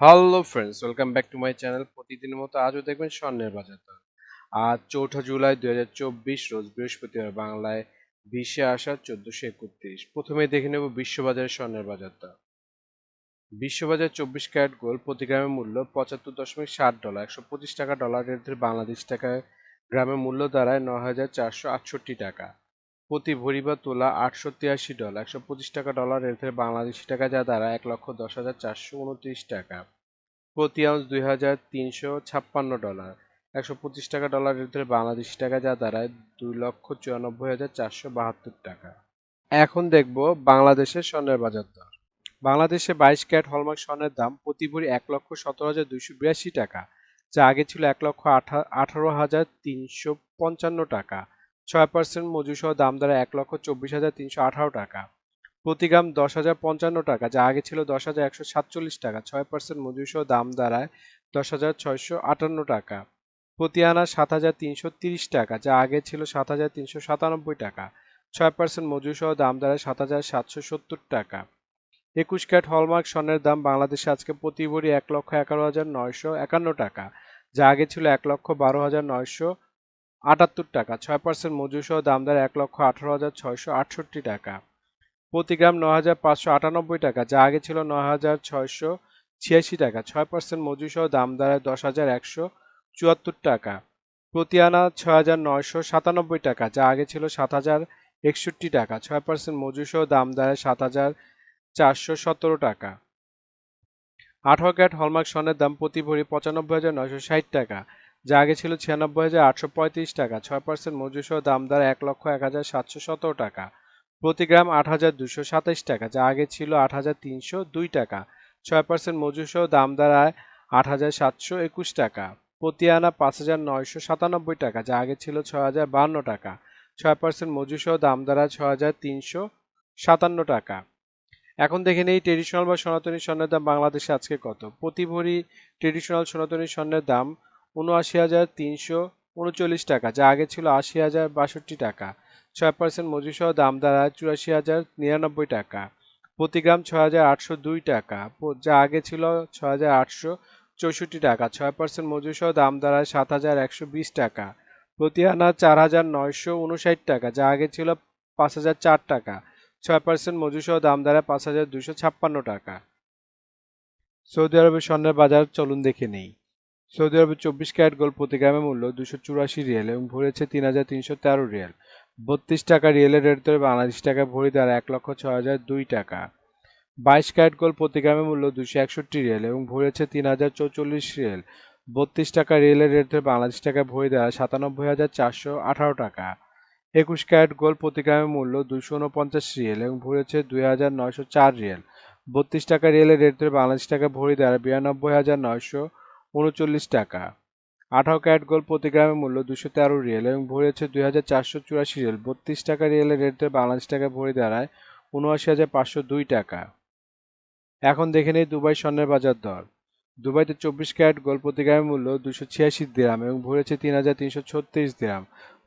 Hello friends, welcome back to my channel. প্রতিদিনের মতো আজও দেখবেন স্বর্ণের বাজার দর। আজ 4 জুলাই 2024 রোজ বৃহস্পতিবার, বাংলায় 20 আষাঢ় 1431। প্রথমে দেখে নেব বিশ্ববাজারের স্বর্ণের বাজার দর। বিশ্ববাজার 24 ক্যারেট গোল্ড প্রতি গ্রামের মূল্য $75.60, 125 টাকা ডলার রেটে বাংলাদেশ টাকায় গ্রামের মূল্য দাঁড়ায় 9,468 টাকা। প্রতি ভরি বা তোলা $883, 125 টাকা ডলার রেটে বাংলাদেশি টাকা যা দাঁড়ায় 1,10,429 টাকা। প্রতি আউন্স $2,356, 125 টাকা ডলার রেটে বাংলাদেশি টাকা যা দাঁড়ায় 2,94,472 টাকা। এখন দেখব বাংলাদেশের স্বর্ণের বাজার দর। বাংলাদেশে 22 ক্যারেট হলমার্ক স্বর্ণের দাম প্রতি ভরি 1,17,282 টাকা, যা আগে ছিল 1,18,355 টাকা। 6% মজুরি সহ দাম দাঁড়ায় 1,24,318 টাকা। প্রতি গ্রাম 10,055 টাকা, যা আগে ছিল 10,147 টাকা। 6% মজুরি সহ দাম দাঁড়ায় 10,658 টাকা। প্রতি আনা 7,330 টাকা, যা আগে ছিল 7,397 টাকা। 6% মজুরি সহ দাম দাঁড়ায় 7,770 টাকা। 21 ক্যারেট হলমার্ক স্বর্ণের দাম বাংলাদেশে আজকে প্রতি ভরি 1,11,951 টাকা, যা আগে ছিল 1,12,978 টাকা। 6% মজুরি সহ দাম দাঁড়ায় 1,18,668 টাকা। প্রতি গ্রাম 9,598 টাকা, যা আগে ছিল 9,686 টাকা। 6% মজুরি সহ দাম দাঁড়ায় 10,174 টাকা। প্রতি আনা 6,997 টাকা, যা আগে ছিল 7,061 টাকা। 6% মজুরি সহ দাম দাঁড়ায় 7,417 টাকা। 18 ক্যারেট হলমার্ক স্বর্ণের দাম প্রতি ভরি 95,960 টাকা, যা আগে ছিল 96,835 টাকা। 6% মজুরি সহ দাম দাঁড়ায় 1,01,717 টাকা। প্রতি গ্রাম 8,227 টাকা, যা আগে ছিল 8,302 টাকা। 6% মজুরি সহ দাম দাঁড়ায় 8,721 টাকা। প্রতি আনা 5,997 টাকা, যা আগে ছিল 6,052 টাকা। 6% মজুরি সহ দাম দাঁড়ায় 6,357 টাকা। এখন দেখে নেই ট্রেডিশনাল বা সনাতনী স্বর্ণের দাম বাংলাদেশে আজকে কত। প্রতি ভরি ট্রেডিশনাল সনাতনী স্বর্ণের দাম ৭৯,৩39 টাকা, যা আগে ছিল ৮০,০৬২ টাকা। 6% মজুরি সহ দাম দাঁড়ায় ৮৪,০৯৯ টাকা। প্রতি গ্রাম 6,৮০২ টাকা, যা আগে ছিল 6,৮৬৪ টাকা। 6% মজুরি সহ দাম দাঁড়ায় ৭,১২০ টাকা। প্রতি আনা 4,৯৫৯ টাকা, যা আগে ছিল 5,০০৪ টাকা। 6% মজুরি সহ দাম দাঁড়ায় 5,256 টাকা। সৌদি আরবের স্বর্ণের বাজার চলুন দেখে নেই। সৌদি আরবের 24 ক্যারেট গোল্ড প্রতি গ্রামের মূল্য 284 রিয়াল এবং ভরেছে 3,313 রিয়াল। 32 টাকা রিয়েলের রেট ধরে বাংলাদেশ টাকা ভরি দাঁড়ায় 1,06,002 টাকা। 22 ক্যারেট গোল্ড প্রতি গ্রামের মূল্য 261 রিয়াল এবং ভরেছে 3,044 রিয়াল। 32 টাকা রিয়েলের রেট ধরে বাংলাদেশ টাকা ভরি দাঁড়ায় 97,418 টাকা। 21 ক্যারেট গোল্ড প্রতি গ্রামের মূল্য 249 রিয়াল এবং ভরেছে 2,904 রিয়াল। 32 টাকা রিয়েলের রেট ধরে বাংলাদেশ টাকা ভরি দাঁড়ায় 92,939 টাকা। 18 ক্যারেট গোল্ড প্রতি গ্রামের মূল্য 213 রিয়াল এবং ভরেছে 2,484 রিয়াল। 32 টাকা রিয়েলের রেট ধরে বাংলাদেশ টাকা ভরি দাঁড়ায় 79,502 টাকা। এখন দেখে নেই দুবাই স্বর্ণের বাজার দর। দুবাইতে 24 ক্যারেট গোল্ড প্রতি গ্রামের মূল্য 286 দিরহাম এবং ভরেছে 3,336 দিরহাম।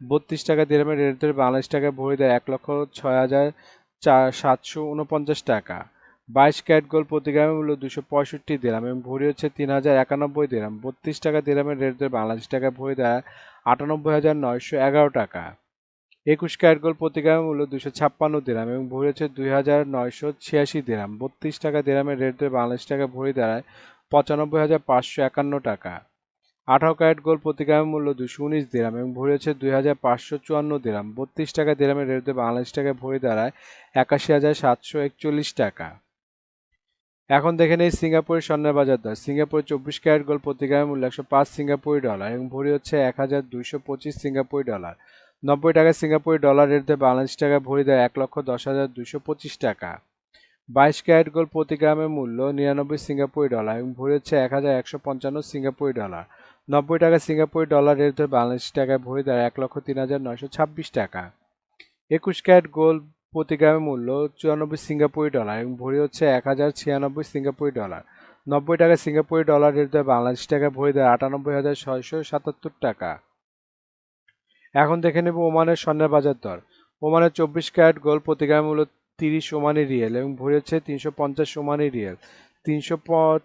32 টাকা দিরহামের রেট ধরে বাংলাদেশ টাকা ভরি দেয় 1,06,749 টাকা। 22 ক্যারেট গোল্ড প্রতি গ্রামের মূল্য 265 দিরহাম এবং ভরি হচ্ছে 3,091 দিরহাম। 32 টাকা দিরহামের রেট ধরে বাংলাদেশ টাকা ভরি দেয় 98,911 টাকা। 21 ক্যারেট গোল্ড প্রতি গ্রামের মূল্য 256 দিরহাম এবং ভরি হচ্ছে 2,986 দিরহাম। 32 টাকা দিরহামের রেট ধরে বাংলাদেশ টাকা ভরি দাঁড়ায় 95,551 টাকা। 18 ক্যারেট গোল্ড প্রতি গ্রামের মূল্য 219 দিরহাম এবং ভরি হচ্ছে 2,554 দিরহাম। 32 টাকা দিরহামের রেট ধরে বাংলাদেশ টাকা ভরি দাঁড়ায় 81,741 টাকা। এখন দেখে নেই সিঙ্গাপুরের স্বর্ণের বাজার দর। সিঙ্গাপুরে 24 ক্যারেট গোল্ড প্রতি গ্রামের মূল্য 105 সিঙ্গাপুরি ডলার এবং ভরি হচ্ছে 1,225 সিঙ্গাপুরি ডলার। 90 টাকা সিঙ্গাপুরি ডলার রেট ধরে বাংলাদেশ টাকা ভরি দেয় 1,10,225 টাকা। 22 ক্যারেট গোল্ড প্রতি গ্রামের মূল্য 99 সিঙ্গাপুরি ডলার এবং ভরি হচ্ছে 1,155 সিঙ্গাপুরি ডলার। 90 টাকা সিঙ্গাপুরি ডলার রেট ধরে বাংলাদেশ টাকায় ভরি দেয় 1,03,926 টাকা। 21 ক্যারেট গোল্ড প্রতি গ্রামের মূল্য 94 সিঙ্গাপুরি ডলার এবং ভরি হচ্ছে 1,096 সিঙ্গাপুরি ডলার। 90 টাকা সিঙ্গাপুরি ডলার রেট ধরে বাংলাদেশ টাকায় ভরি দেয় 98,677 টাকা। এখন দেখে নেব ওমানের স্বর্ণের বাজার দর। ওমানের 24 ক্যারেট গোল্ড প্রতি গ্রামের মূল্য 30 ওমানি রিয়েল এবং ভরি হচ্ছে 350 ওমানি রিয়েল।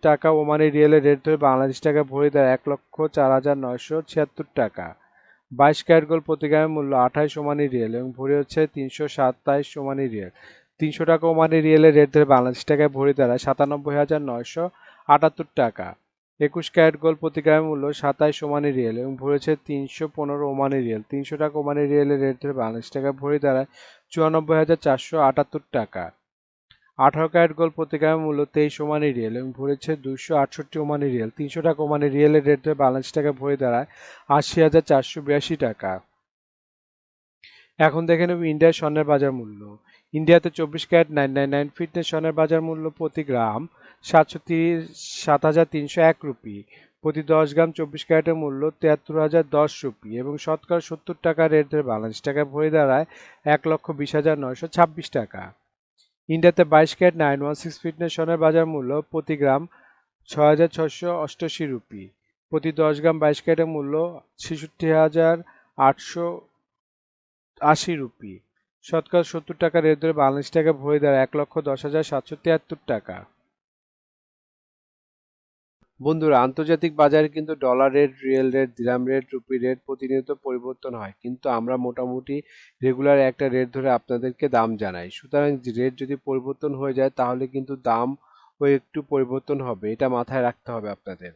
টাকা ওমানি রিয়েলের রেট ধরে বাংলাদেশ টাকা ভরি দেয় 1,04,976 টাকা। 22 ক্যারেট গোল্ড প্রতি গ্রামের মূল্য 28 ওমানি রিয়েল এবং ভরি হচ্ছে 327 ওমানি রিয়েল। 300 টাকা ওমানি রিয়েলের রেট ধরে বাংলাদেশ টাকায় ভরি দাঁড়ায় 97,978 টাকা। 21 ক্যারেট গোল্ড প্রতি গ্রামের মূল্য 27 ওমানি রিয়েল এবং ভরি হচ্ছে 315 ওমানি রিয়েল। 300 টাকা ওমানি রিয়েলের রেট ধরে বাংলাদেশ টাকায় ভরি দাঁড়ায় 94,478 টাকা। 18 ক্যারেট গোল্ড প্রতি গ্রামের মূল্য 23 ওমানি রিয়েল এবং ভরি হচ্ছে 268 ওমানি রিয়েল। 300 টাকা ওমানি রিয়েলের রেট ধরে বাংলাদেশ টাকায় ভরি দাঁড়ায় 80,482 টাকা। এখন দেখে নেব ইন্ডিয়ার স্বর্ণের বাজার মূল্য। ইন্ডিয়াতে 24 ক্যারেট 999 ফিটনেস স্বর্ণের বাজার মূল্য প্রতি গ্রাম 7,301 রুপি। প্রতি 10 গ্রাম 24 ক্যারেটের মূল্য 73,010 রুপি এবং শতকরা 70 টাকা রেট ধরে বাংলাদেশ টাকায় ভরি দাঁড়ায় 1,20,926 টাকা। ইন্ডিয়াতে 22 ক্যারেট 916 ফিটনেস স্বর্ণের বাজার মূল্য প্রতি গ্রাম 6,688 রুপি। প্রতি 10 গ্রাম 22 ক্যারেটের মূল্য 66,880 রুপি। শতকরা 70 টাকা রেট ধরে বাংলাদেশ টাকা ভরি দাঁড়ায় 1,10,773 টাকা। বন্ধুরা, আন্তর্জাতিক বাজারে কিন্তু ডলার রেট, রিয়েল রেট, দিরহাম রেট, রুপি রেট প্রতিনিয়ত পরিবর্তন হয়, কিন্তু আমরা মোটামুটি রেগুলার একটা রেট ধরে আপনাদেরকে দাম জানাই। সুতরাং রেট যদি পরিবর্তন হয়ে যায় তাহলে কিন্তু দামও একটু পরিবর্তন হবে, এটা মাথায় রাখতে হবে আপনাদের।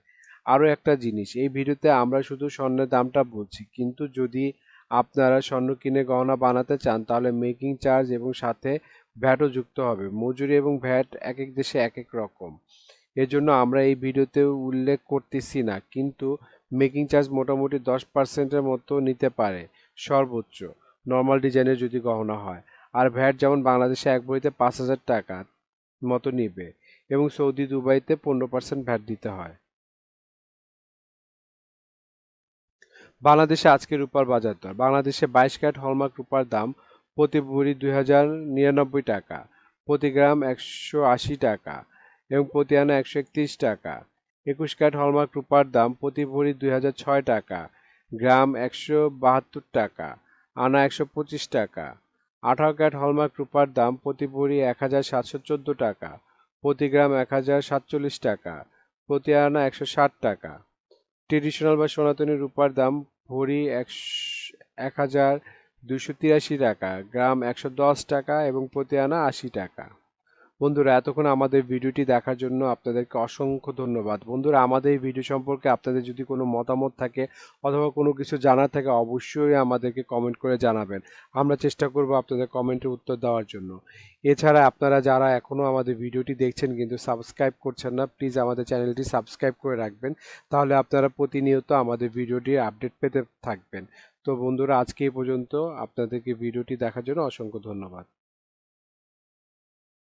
আরও একটা জিনিস, এই ভিডিওতে আমরা শুধু স্বর্ণের দামটা বলছি, কিন্তু যদি আপনারা স্বর্ণ কিনে গহনা বানাতে চান তাহলে মেকিং চার্জ এবং সাথে ভ্যাটও যুক্ত হবে। মজুরি এবং ভ্যাট এক এক দেশে এক এক রকম, এজন্য আমরা এই ভিডিওতে উল্লেখ করতেছি না, কিন্তু মেকিং চার্জ মোটামুটি 10%-এর মতো নিতে পারে সর্বোচ্চ, নর্মাল ডিজাইনের যদি গহনা হয়। আর ভ্যাট যেমন বাংলাদেশে এক ভরিতে 5,000 টাকা মতো নিবে এবং সৌদি দুবাইতে 15% ভ্যাট দিতে হয়। বাংলাদেশে আজকে রূপার বাজার দর। বাংলাদেশে 22 ক্যারেট হলমার্ক রূপার দাম প্রতি ভরি 2,099 টাকা, প্রতি গ্রাম 180 টাকা এবং প্রতি আনা 131 টাকা। 21 ক্যারেট হলমার্ক রূপার দাম প্রতি ভরি 2,006 টাকা, গ্রাম 172 টাকা, আনা 125 টাকা। 18 ক্যারেট হলমার্ক রূপার দাম প্রতি ভরি 1,714 টাকা, প্রতি গ্রাম 1,047 টাকা, প্রতি আনা 160 টাকা। ট্রেডিশনাল বা সনাতনী রূপার দাম ভরি 1,283 টাকা, গ্রাম 110 টাকা এবং প্রতি আনা 80 টাকা। বন্ধুরা, এতক্ষণ আমাদের ভিডিওটি দেখার জন্য আপনাদেরকে অসংখ্য ধন্যবাদ। বন্ধুরা, আমাদের এই ভিডিও সম্পর্কে আপনাদের যদি কোনো মতামত থাকে অথবা কোনো কিছু জানার থাকে অবশ্যই আমাদেরকে কমেন্ট করে জানাবেন। আমরা চেষ্টা করব আপনাদের কমেন্টের উত্তর দেওয়ার জন্য। এছাড়া আপনারা যারা এখনও আমাদের ভিডিওটি দেখছেন কিন্তু সাবস্ক্রাইব করছেন না, প্লিজ আমাদের চ্যানেলটি সাবস্ক্রাইব করে রাখবেন, তাহলে আপনারা প্রতিনিয়ত আমাদের ভিডিওটির আপডেট পেতে থাকবেন। তো বন্ধুরা, আজকে এই পর্যন্ত। আপনাদেরকে ভিডিওটি দেখার জন্য অসংখ্য ধন্যবাদ।